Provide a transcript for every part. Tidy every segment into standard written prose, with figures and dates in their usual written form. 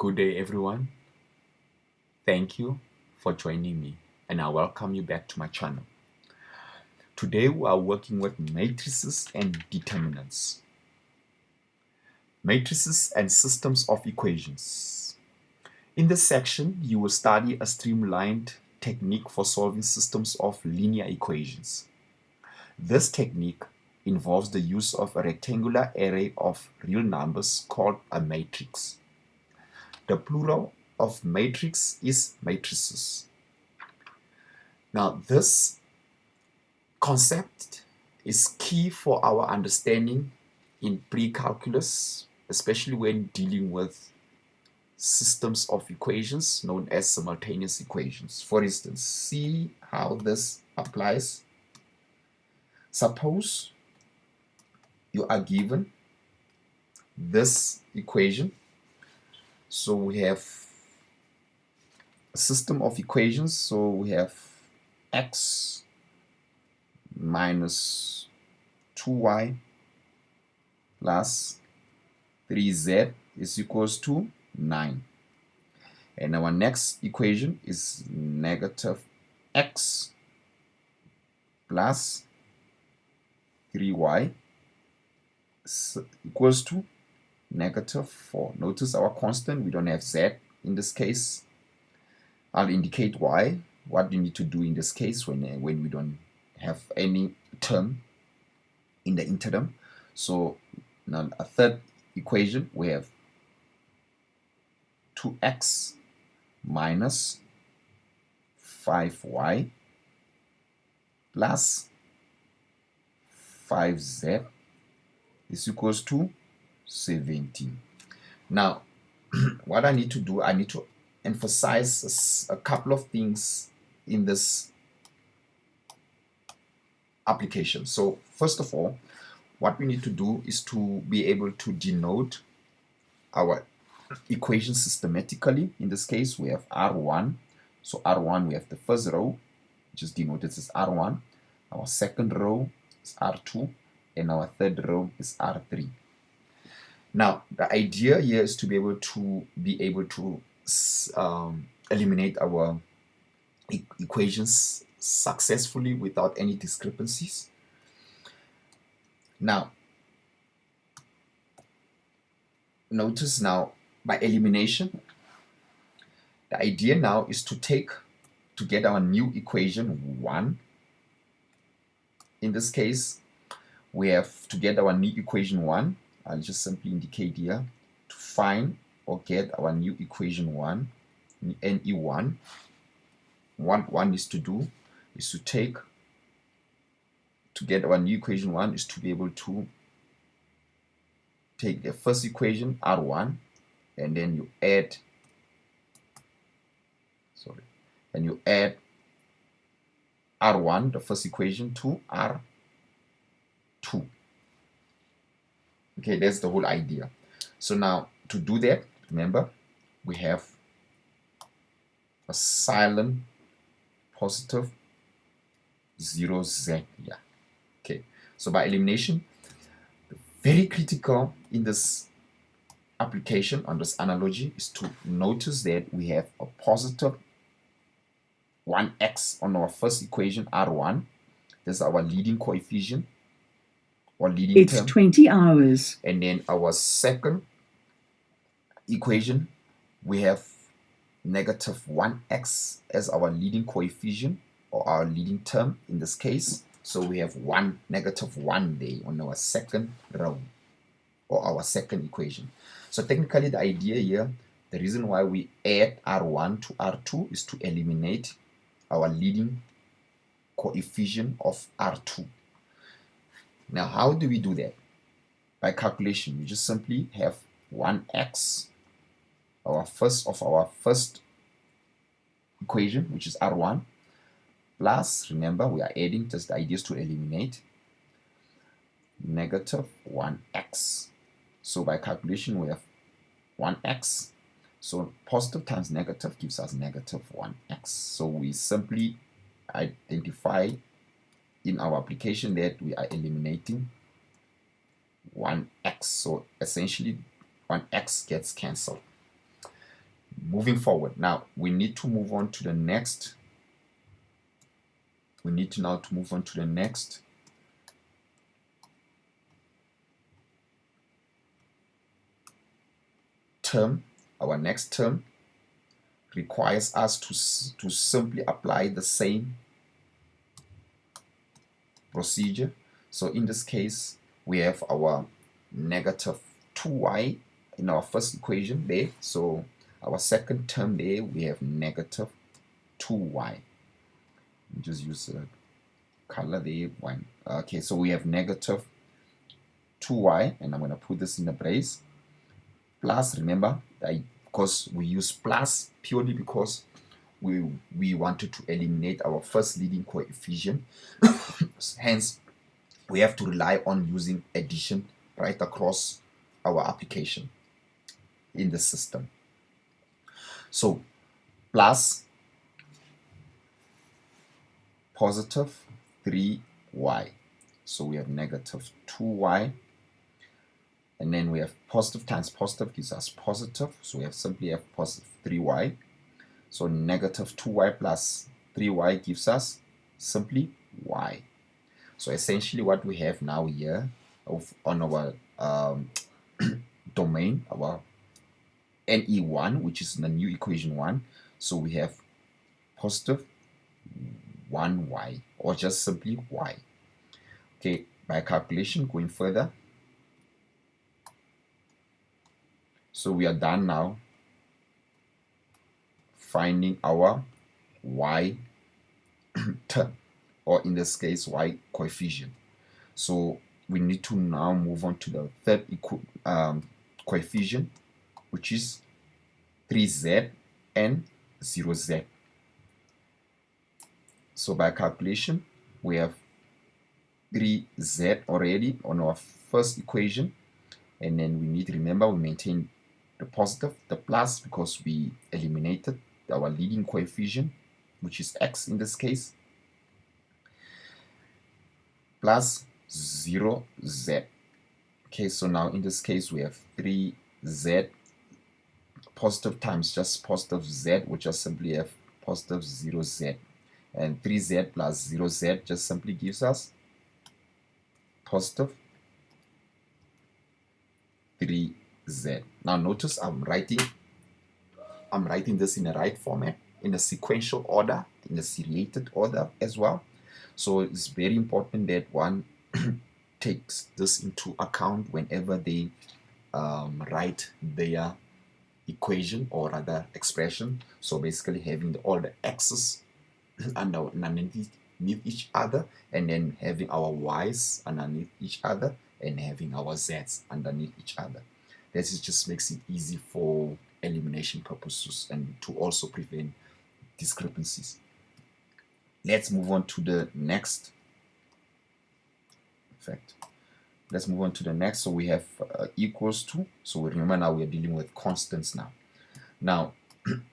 Good day, everyone. Thank you for joining me, and I welcome you back to my channel. Today, we are working with matrices and determinants. Matrices and systems of equations. In this section, you will study a streamlined technique for solving systems of linear equations. This technique involves the use of a rectangular array of real numbers called a matrix. The plural of matrix is matrices. Now, this concept is key for our understanding in pre-calculus, especially when dealing with systems of equations known as simultaneous equations. For instance, see how this applies. Suppose you are given this equation. So we have a system of equations. So we have x minus 2y plus 3z is equals to 9. And our next equation is negative x plus 3y equals to negative 4. Notice our constant, we don't have z in this case. I'll indicate why, what you need to do in this case when we don't have any term in the interim. So now a third equation, we have 2x minus 5y plus 5z is equals to 17. Now, what I need to do, I need to emphasize a couple of things in this application. So first of all, what we need to do is to be able to denote our equation systematically. In this case, we have R1. So R1, we have the first row, which is denoted as R1. Our second row is R2, and our third row is R3. Now, the idea here is to be able to eliminate our equations successfully without any discrepancies. Now, notice now by elimination, the idea now is to get our new equation 1. In this case, we have to get our new equation 1. I'll just simply indicate here to find or get our new equation 1, NE1. What one is to do is to get our new equation 1 is to be able to take the first equation R1 and then you add R1, the first equation, to R2. Okay, that's the whole idea. So now to do that, remember, we have a silent positive 0z here. Okay, so by elimination, very critical in this application on this analogy is to notice that we have a positive 1x on our first equation R1. This is our leading coefficient or leading term. It's 20 hours. And then our second equation, we have negative 1x as our leading coefficient or our leading term in this case. So we have negative 1 there on our second row or our second equation. So technically the idea here, the reason why we add R1 to R2 is to eliminate our leading coefficient of R2. Now, how do we do that? By calculation, we just simply have 1x, our first equation, which is R1, plus, remember, we are adding, just the idea is to eliminate, negative 1x. So by calculation, we have 1x. So positive times negative gives us negative 1x. So we simply identify in our application that we are eliminating 1x. So essentially 1x gets cancelled. moving forward. Now we need to move on to the next. We need to now move on to the next term. Our next term requires us to simply apply the same procedure. So in this case, we have our negative 2y in our first equation there. So our second term there, we have negative 2y. Just use a color there, one. Okay, so we have negative 2y, and I'm going to put this in the brace. Plus, remember, because we use plus purely because we wanted to eliminate our first leading coefficient. Hence, we have to rely on using addition right across our application in the system. So plus positive 3y. So we have negative 2y. And then we have positive times positive gives us positive. So we have simply have positive 3y. So negative 2y plus 3y gives us simply y. So essentially what we have now here on our domain, our NE1, which is the new equation 1. So we have positive 1y, or just simply y. Okay, by calculation, going further. So we are done now finding our y term, or in this case y coefficient. So we need to now move on to the third coefficient, which is 3z and 0z. So by calculation, we have 3z already on our first equation, and then we need to remember we maintain the positive, the plus, because we eliminated our leading coefficient, which is x in this case, plus 0z. Okay, so now in this case we have 3z positive times just positive z, which just simply have positive 0z, and 3z plus 0z just simply gives us positive 3z. Now notice I'm writing this in the right format, in a sequential order, in a seriated order as well. So it's very important that one takes this into account whenever they write their equation, or rather expression. So basically having all the x's underneath each other, and then having our y's underneath each other, and having our z's underneath each other. This just makes it easy for elimination purposes and to also prevent discrepancies. Let's move on to the next. In fact, let's move on to the next. So we have equals to. So remember now we are dealing with constants now. Now,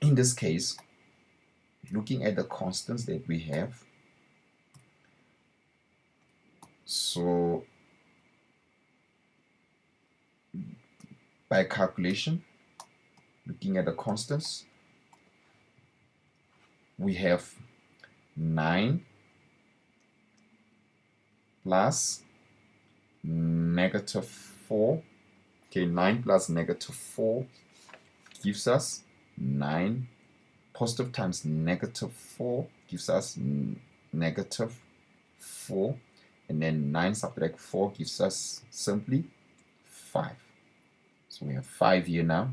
in this case, looking at the constants that we have, so by calculation, looking at the constants, we have 9 plus negative 4. Okay, 9 plus negative 4 gives us 9. Positive times negative 4 gives us negative 4. And then 9 subtract 4 gives us simply 5. So we have 5 here now.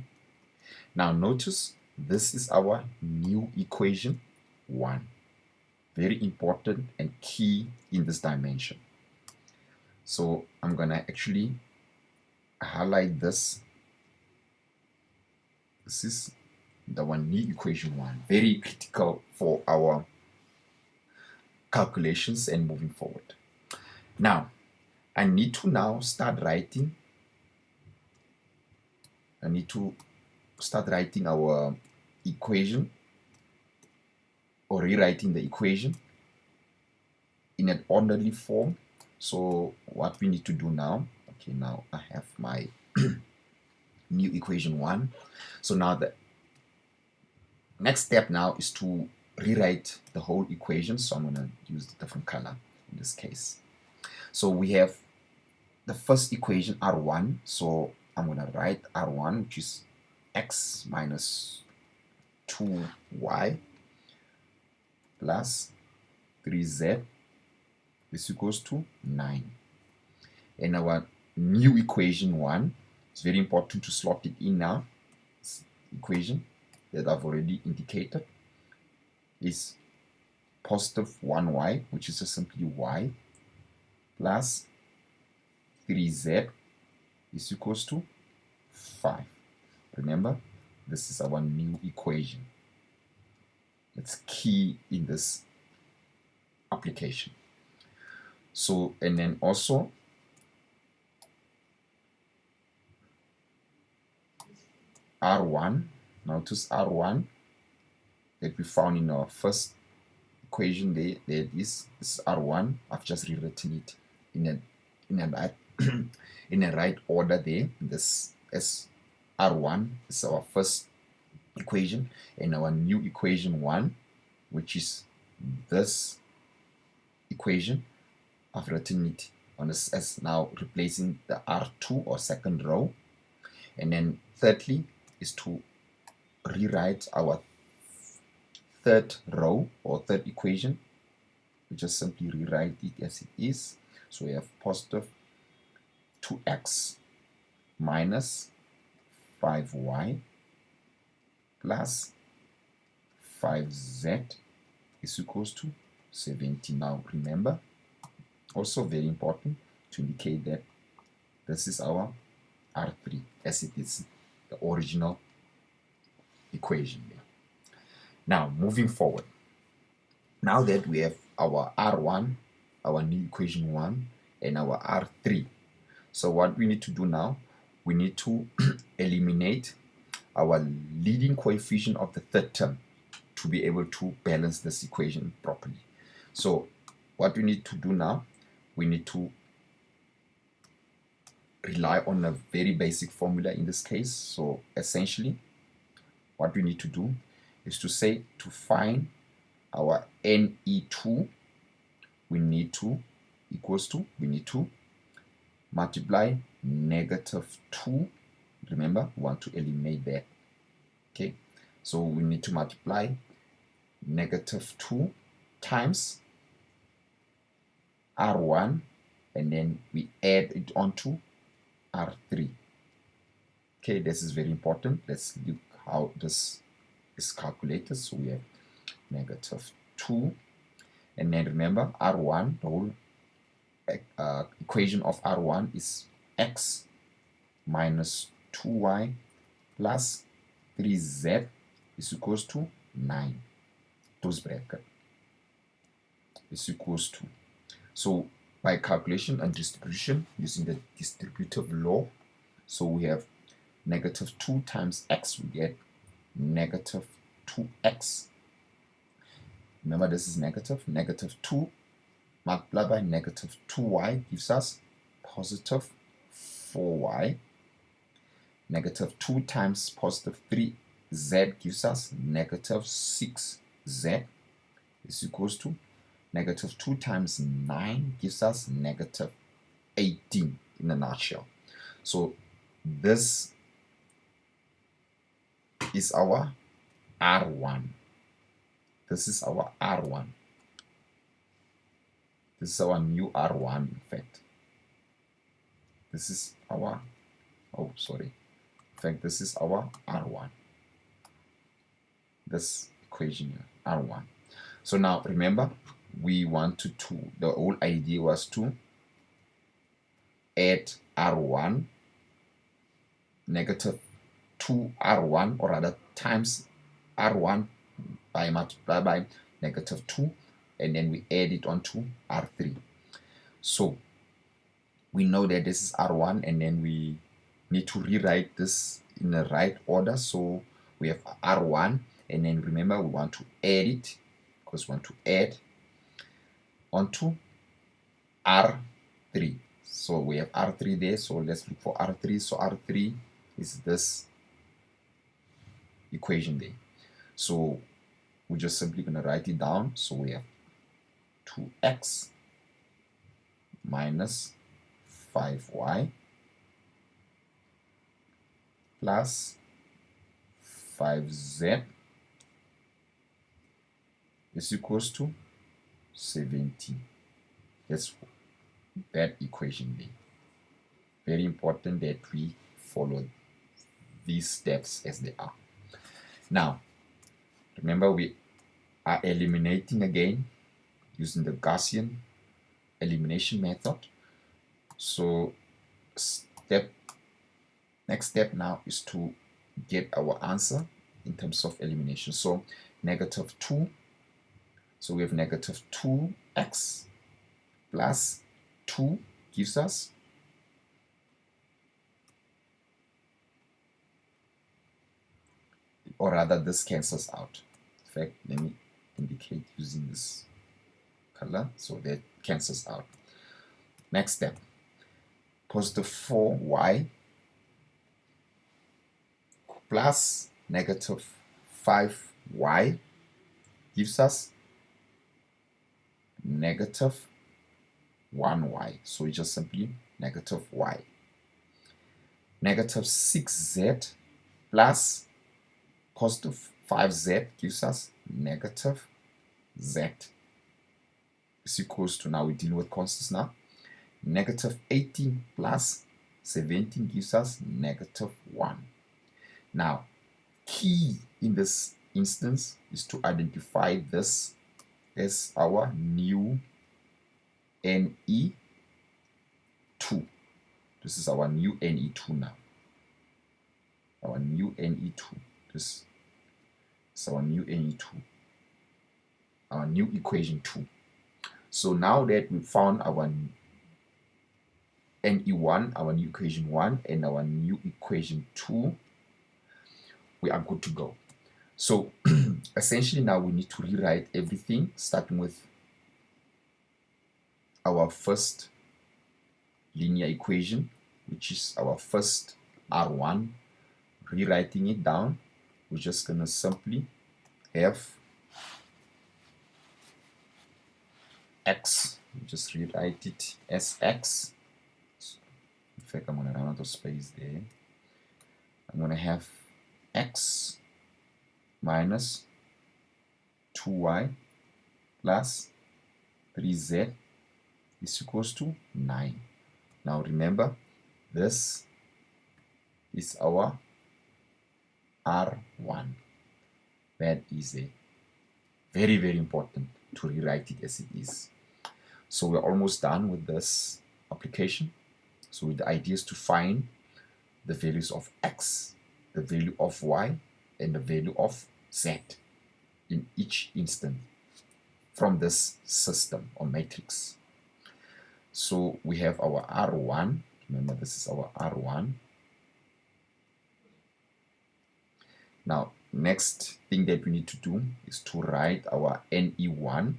Now notice this is our new equation 1. Very important and key in this dimension. So I'm going to actually highlight this. This is the one new equation 1. Very critical for our calculations and moving forward. Now, I need to now start writing. I need to start writing our equation, or rewriting the equation in an orderly form. So what we need to do now, okay, now I have my new equation 1. So now Next step now is to rewrite the whole equation. So I'm going to use the different color in this case. So we have the first equation R1. So I'm going to write R1, which is x minus 2y plus 3z is equals to 9. And our new equation 1, it's very important to slot it in now. This equation that I've already indicated is positive 1y, which is just simply y, plus 3z is equals to 5. Remember, this is our new equation. It's key in this application. So, and then also R1, notice R1 that we found in our first equation there it is. This is R1. I've just rewritten it in a right in a right order there. This is R1 is our first equation, and our new equation 1, which is this equation, I've written it on this as now replacing the R2 or second row. And then thirdly is to rewrite our third row or third equation. We just simply rewrite it as it is. So we have positive 2x minus 5y plus 5z is equals to 70. Now remember, also very important to indicate that this is our R3 as it is the original equation there. Now moving forward, now that we have our R1, our new equation 1, and our R3, so what we need to do now, we need to eliminate our leading coefficient of the third term to be able to balance this equation properly. So what we need to do now, we need to rely on a very basic formula in this case. So essentially what we need to do is to say to find our NE2, we need to multiply negative 2. Remember, we want to eliminate that. Okay, so we need to multiply negative 2 times R1, and then we add it onto R3. Okay, this is very important. Let's look how this is calculated. So we have negative 2, and then remember R1, the whole equation of R1 is x minus 2y plus 3z is equals to 9. Close bracket is equals to. So by calculation and distribution using the distributive law, so we have negative 2 times x, we get negative 2x. Remember, this is negative. Negative 2 multiplied by negative 2y gives us positive 4y. Negative 2 times positive 3z gives us negative 6z is equals to negative 2 times 9 gives us negative 18 in a nutshell. So this is our R1. This is our R1. This is our new R1, in fact. This is our, oh, sorry. In fact, this is our R1. This equation here, R1. So now remember, we wanted to, the whole idea was to add R1, negative 2R1, or rather times R1 by multiply by negative 2, and then we add it onto R3. So we know that this is R1, and then we need to rewrite this in the right order. So we have R1, and then remember we want to add it, because we want to add onto R3. So we have R3 there, so let's look for R3. So R3 is this equation there. So we're just simply going to write it down. So we have 2x minus 5y plus 5z is equals to 17. That's that equation there. Very important that we follow these steps as they are. Now, remember we are eliminating again using the Gaussian elimination method. So next step now is to get our answer in terms of elimination. So -2. So we have -2x plus 2 gives us or rather this cancels out. In fact, let me indicate using this color so that cancels out. Next step, positive 4y plus -5y gives us -1y. So it's just simply -y. -6z plus positive 5z gives us -z is equals to, now we're dealing with constants now, -18 plus 17 gives us -1. Now, key in this instance is to identify this as our new NE2. This is our new NE2 now. Our new NE2. This is our new NE2. Our new equation 2. So now that we've found our NE1, our new equation 1, and our new equation 2, we are good to go. So essentially now we need to rewrite everything, starting with our first linear equation, which is our first R1. Rewriting it down, we're just going to simply have x. We just rewrite it as x. In fact, I'm going to run out of space there. I'm going to have x minus 2y plus 3z is equals to 9. Now remember, this is our R1. That is a very, very important to rewrite it as it is. So we're almost done with this application. So the idea is to find the values of x, the value of y, and the value of z in each instant from this system or matrix. So we have our R1. Remember, this is our R1. Now, next thing that we need to do is to write our NE1,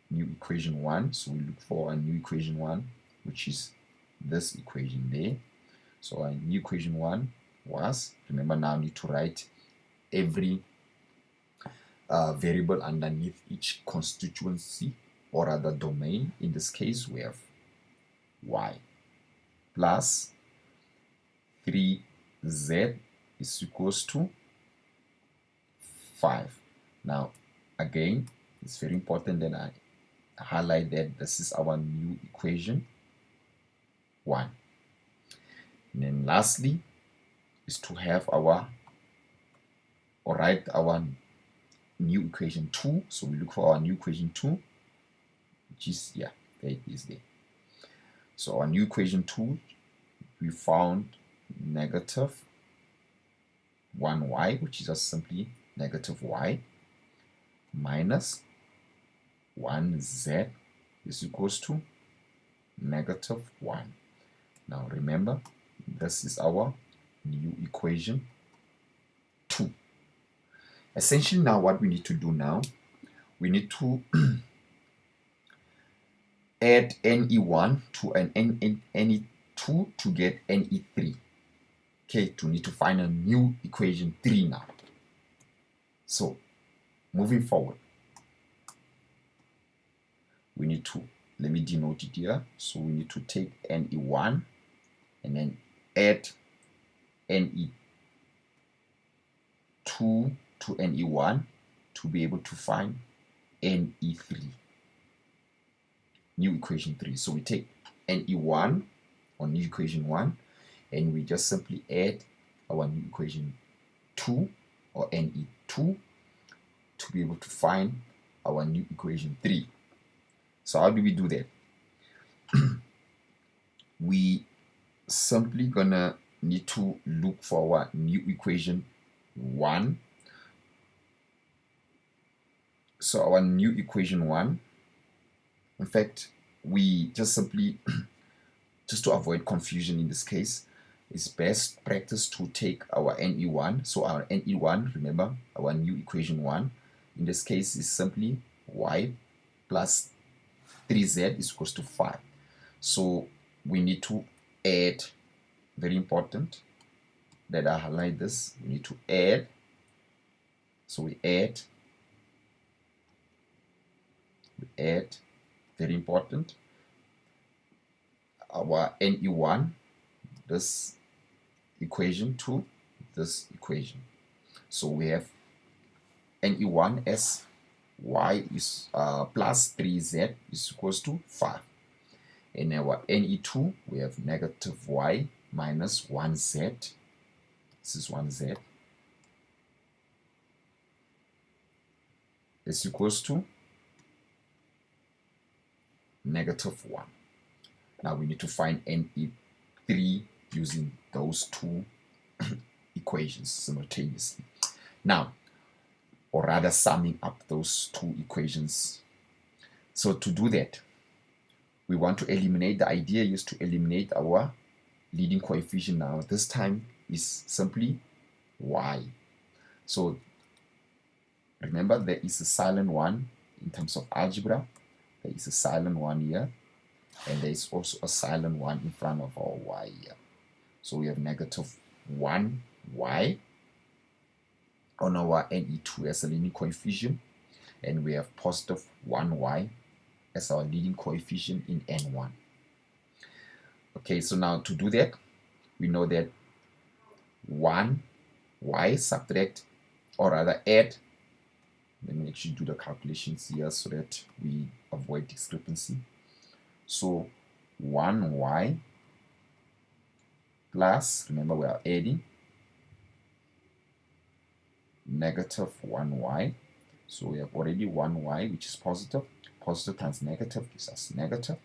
new equation 1. So we look for a new equation 1, which is this equation there. So our new equation 1 was, remember now I need to write every variable underneath each constituency or other domain. In this case, we have y plus 3z is equals to 5. Now, again, it's very important that I highlight that this is our new equation 1. And then lastly is to have our, or write our new equation 2. So we look for our new equation 2, which is, yeah, there it is there. So our new equation 2, we found -1y, which is just simply -y, minus 1z is equals to -1. Now remember, this is our new equation 2. Essentially now what we need to do now, we need to add NE1 to an NE2 to get NE3. Okay, to need to find a new equation 3 now. So moving forward, we need to, let me denote it here. So we need to take NE1 and then add NE2 to NE1 to be able to find NE3, new equation 3. So we take NE1 or new equation 1 and we just simply add our new equation 2 or NE2 to be able to find our new equation 3. So how do we do that? We simply gonna need to look for our new equation 1. So our new equation 1, in fact, we just simply, just to avoid confusion in this case, it's best practice to take our NE1. So our NE1, remember, our new equation 1, in this case is simply y plus 3z is equals to 5. So we need to add, very important that I highlight this, we need to add, so we add, very important, our NE1, this equation to this equation. So we have NE1 as y is plus 3z is equals to 5. In our NE2, we have negative y minus 1z. This is 1z. Is equals to negative 1. Now we need to find NE3 using those two equations simultaneously. Now, or rather summing up those two equations. So to do that, we want to eliminate, the idea is to eliminate our leading coefficient now. This time is simply y. So remember, there is a silent one in terms of algebra. There is a silent one here, and there is also a silent one in front of our y here. So we have negative 1y on our NE2 as a leading coefficient, and we have positive 1y as our leading coefficient in N1. Okay, so now to do that, we know that 1y subtract, or rather add, let me actually do the calculations here so that we avoid discrepancy. So 1y plus, remember we are adding, negative 1y. So we have already 1y, which is positive. Positive times negative gives us negative.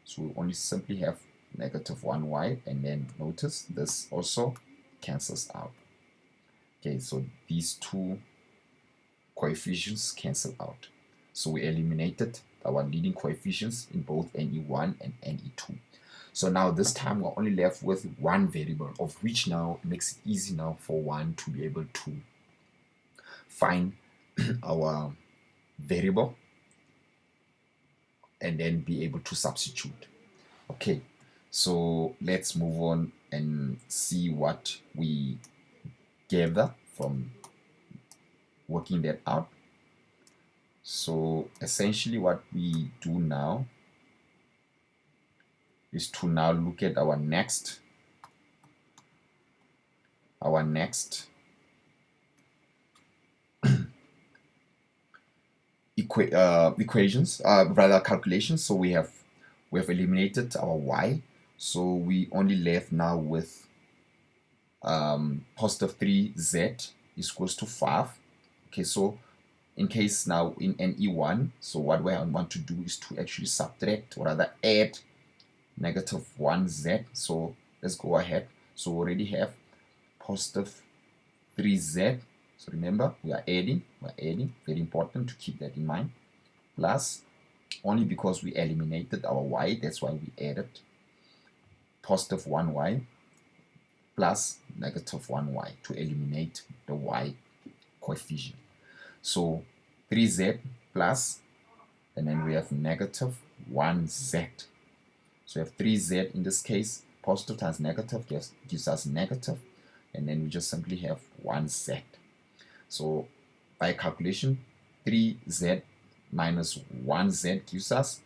So we only simply have negative 1y, and then notice this also cancels out. Okay, so these two coefficients cancel out. So we eliminated our leading coefficients in both NE1 and NE2. So now this time we're only left with one variable, of which now it makes it easy now for one to be able to find our variable and then be able to substitute. Okay, so let's move on and see what we gather from working that out. So essentially what we do now is to now look at our next equations, rather calculations. So we have eliminated our y, so we only left now with positive 3z is equals to 5. Okay, so in case now in NE1, so what I want to do is to actually subtract, or rather add, negative 1z. So let's go ahead. So we already have positive 3z. So remember, we are adding, very important to keep that in mind, plus, only because we eliminated our y, that's why we added positive 1y plus negative 1y to eliminate the y coefficient. So 3z plus, and then we have negative 1z. So we have 3z in this case, positive times negative gives us negative, and then we just simply have 1z. So by calculation, 3z minus 1z gives us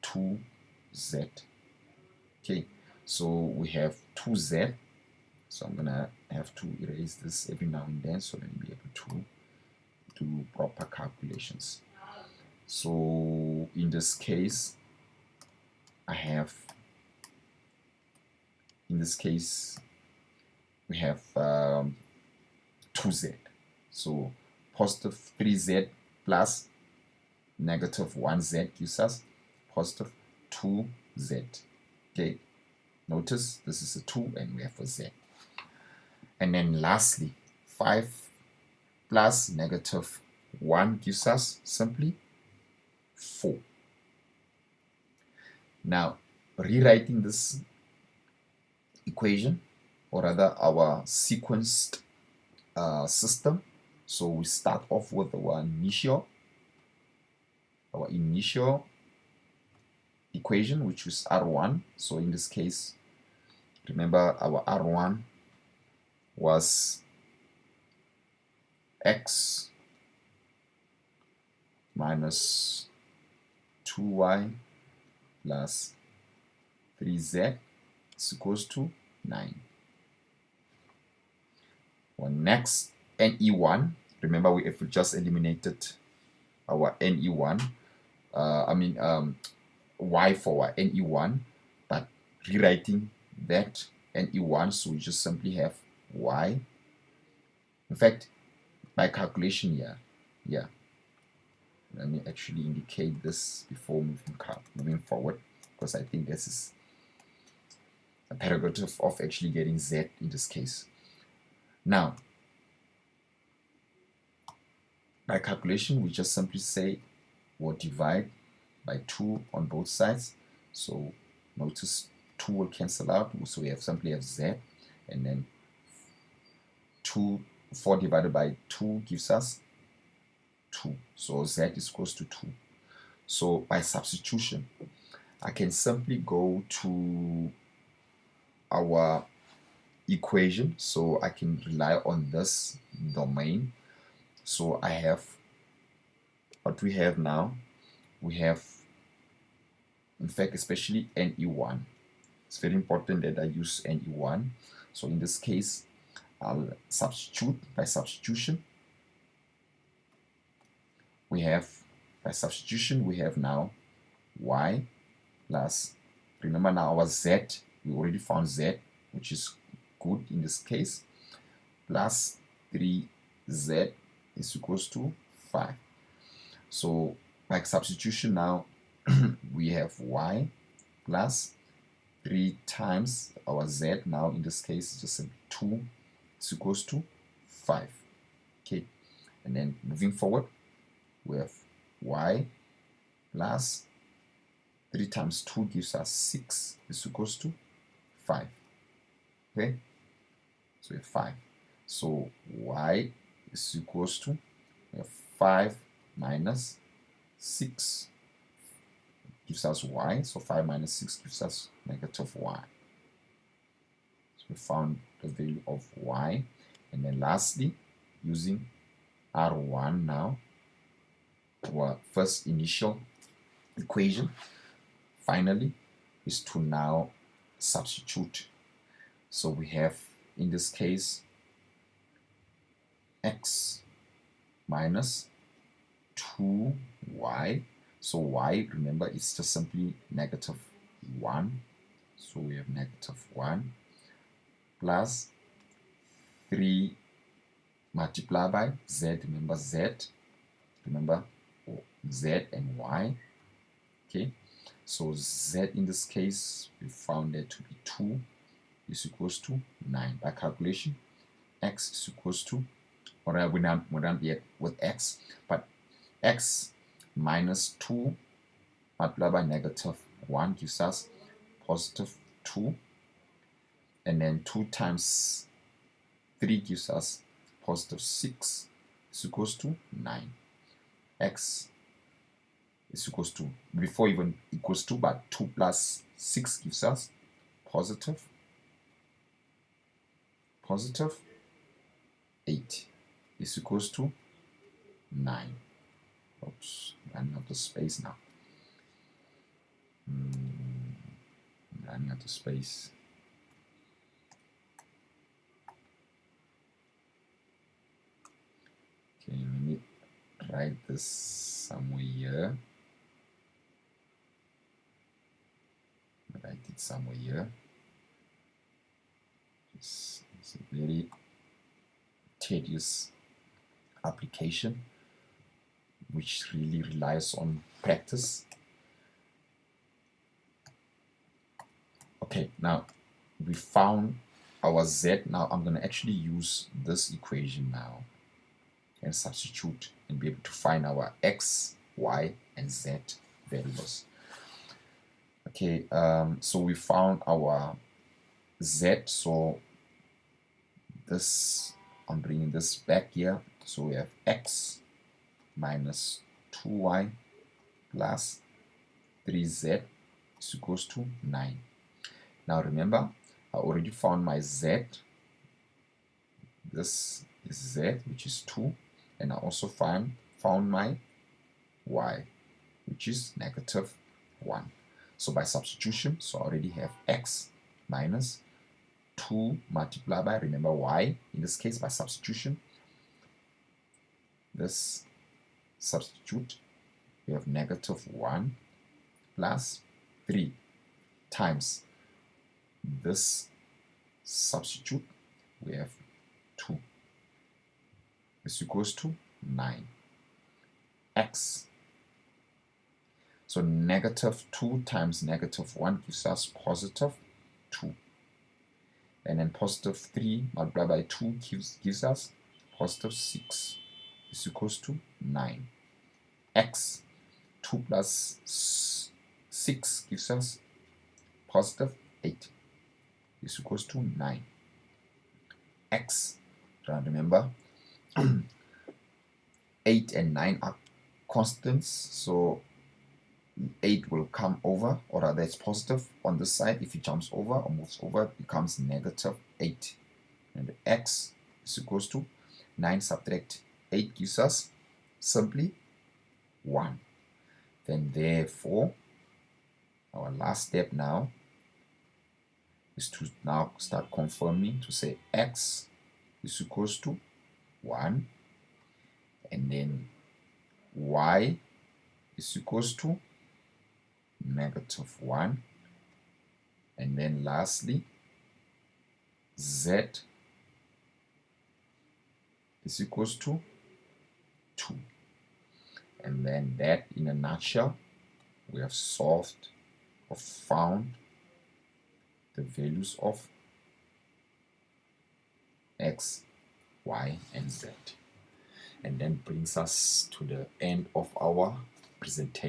2z. Okay, so we have 2z. So I'm gonna have to erase this every now and then so let me be able to do proper calculations. So in this case, we have 2z. So positive 3z plus negative 1z gives us positive 2z. Okay, notice this is a 2 and we have a z. And then lastly, 5 plus negative 1 gives us simply 4. Now, rewriting this equation, or rather our sequenced system, so we start off with our initial equation, which is R1. So in this case, remember our R1 was x minus 2y plus 3z is equals to 9. Our next NE1, remember we just eliminated our NE1, y for our NE1, but rewriting that NE1, so we just simply have y. In fact, by calculation here, let me actually indicate this before moving forward, because I think this is a prerogative of actually getting z in this case. Now, by calculation, we just simply say we'll divide by 2 on both sides. So notice 2 will cancel out, so we simply have z, and then 4 divided by 2 gives us 2. So z is equals to 2. So by substitution, I can simply go to our equation, so I can rely on this domain. So I have what we have now. We have, in fact, especially NE1. It's very important that I use NE1. So in this case, I'll substitute. By substitution, we have now y plus, remember now our z, we already found z, which is good in this case, plus 3z is equals to 5. So by substitution now, we have y plus 3 times our z, now in this case just 2 is equals to 5. Okay, and then moving forward, we have y plus 3 times 2 gives us 6 is equals to 5. Okay, so we have 5. So y is equals to 5 minus 6 gives us y. So 5 minus 6 gives us negative y. So we found the value of y. And then lastly, using R1 now, our first initial equation, finally, is to now substitute. So we have, in this case, x minus 2y. So y, remember, it's just simply negative 1. So we have negative 1 plus 3 multiplied by z. Remember z and y. Okay, so z in this case we found it to be 2 is equals to 9. By calculation, x is equals to, or we're not yet with x, but x minus 2 multiplied by negative 1 gives us positive 2, and then 2 times 3 gives us positive 6 is equals to 9. X is equals to, before even equals to, but 2 plus 6 gives us positive 8 is equals to 9. Oops, running out of space now. Running out of space. Okay, let me write this somewhere here. Write it somewhere here. It's a very tedious application which really relies on practice. Okay, now we found our z. Now I'm going to actually use this equation now and substitute and be able to find our x, y, and z variables. Okay, so we found our z, so this, I'm bringing this back here, so we have x minus 2y plus 3z is equals to 9. Now remember, I already found my z. This is z, which is 2, and I also found my y, which is negative 1. So by substitution, so I already have x minus 2 multiplied by, remember, y, in this case by substitution. This substitute, we have negative 1 plus 3 times this substitute, we have 2 is equals to 9. X, so negative 2 times negative 1 gives us positive 2, and then positive 3 multiplied by 2 gives us positive 6 is equals to 9. X, 2 plus 6 gives us positive 8 is equals to 9. X, remember 8 and 9 are constants, so 8 will come over, or rather it's positive on this side. If it jumps over or moves over, it becomes negative 8. And x is equals to 9 subtract 8 gives us simply 1. Then therefore, our last step now is to now start confirming to say x is equals to 1, and then y is equals to negative 1, and then lastly z is equals to 2. And then that, in a nutshell, we have solved or found the values of x, y, and z, and then brings us to the end of our presentation.